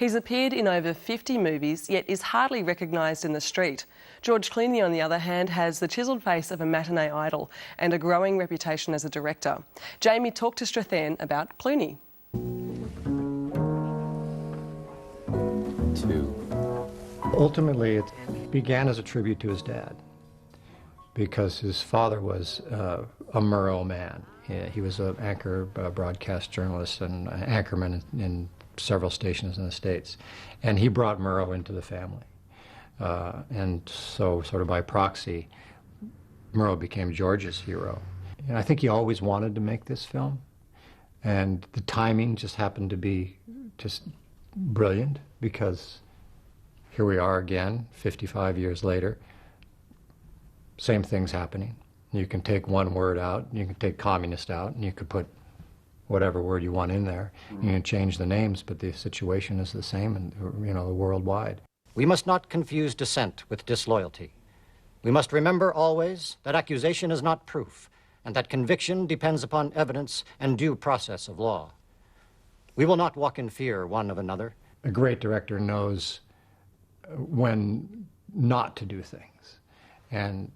He's appeared in over 50 movies, yet is hardly recognised in the street. George Clooney, on the other hand, has the chiselled face of a matinee idol and a growing reputation as a director. Jaimie talked to Strathairn about Clooney. Ultimately, it began as a tribute to his dad, because his father was a Murrow man. He was an anchor, broadcast journalist, and an anchorman in several stations in the States. And he brought Murrow into the family. And so, sort of by proxy, Murrow became George's hero. And I think he always wanted to make this film. And the timing just happened to be just brilliant, because here we are again, 55 years later. Same thing's happening. You can take one word out, you can take communist out, and you could put whatever word you want in there. You can change the names, but the situation is the same, and worldwide. We must not confuse dissent with disloyalty. We must remember always that accusation is not proof, and that conviction depends upon evidence and due process of law. We will not walk in fear one of another. A great director knows when not to do things, and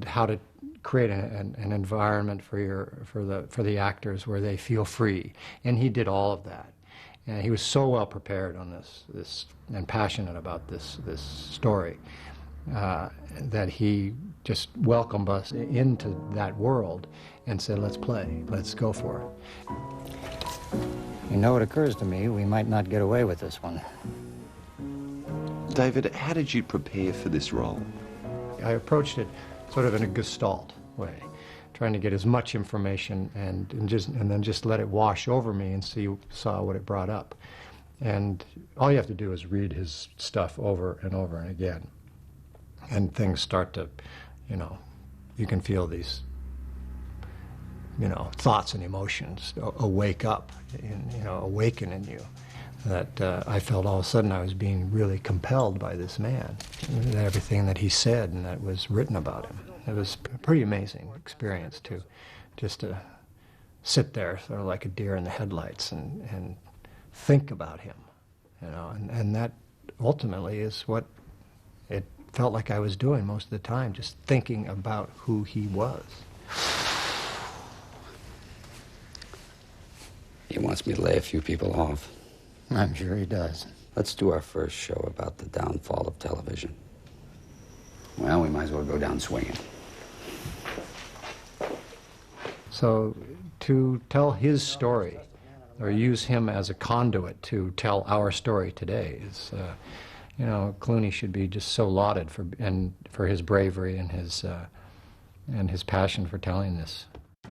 how to create an environment for the actors where they feel free. And he did all of that. And he was so well prepared on this and passionate about this story that he just welcomed us into that world and said, let's play, let's go for it. You know, it occurs to me we might not get away with this one. David, how did you prepare for this role? I approached it sort of in a Gestalt way, trying to get as much information and then just let it wash over me and saw what it brought up. And all you have to do is read his stuff over and over and again, and things start to, you can feel these, thoughts and emotions awake up, awaken in you. That I felt all of a sudden I was being really compelled by this man, everything that he said and that was written about him. It was a pretty amazing experience just to sit there sort of like a deer in the headlights and think about him, and that ultimately is what it felt like I was doing most of the time, just thinking about who he was. He wants me to lay a few people off. I'm sure he does. Let's do our first show about the downfall of television. Well, we might as well go down swinging. So to tell his story, or use him as a conduit to tell our story today, is, Clooney should be just so lauded for his bravery and his passion for telling this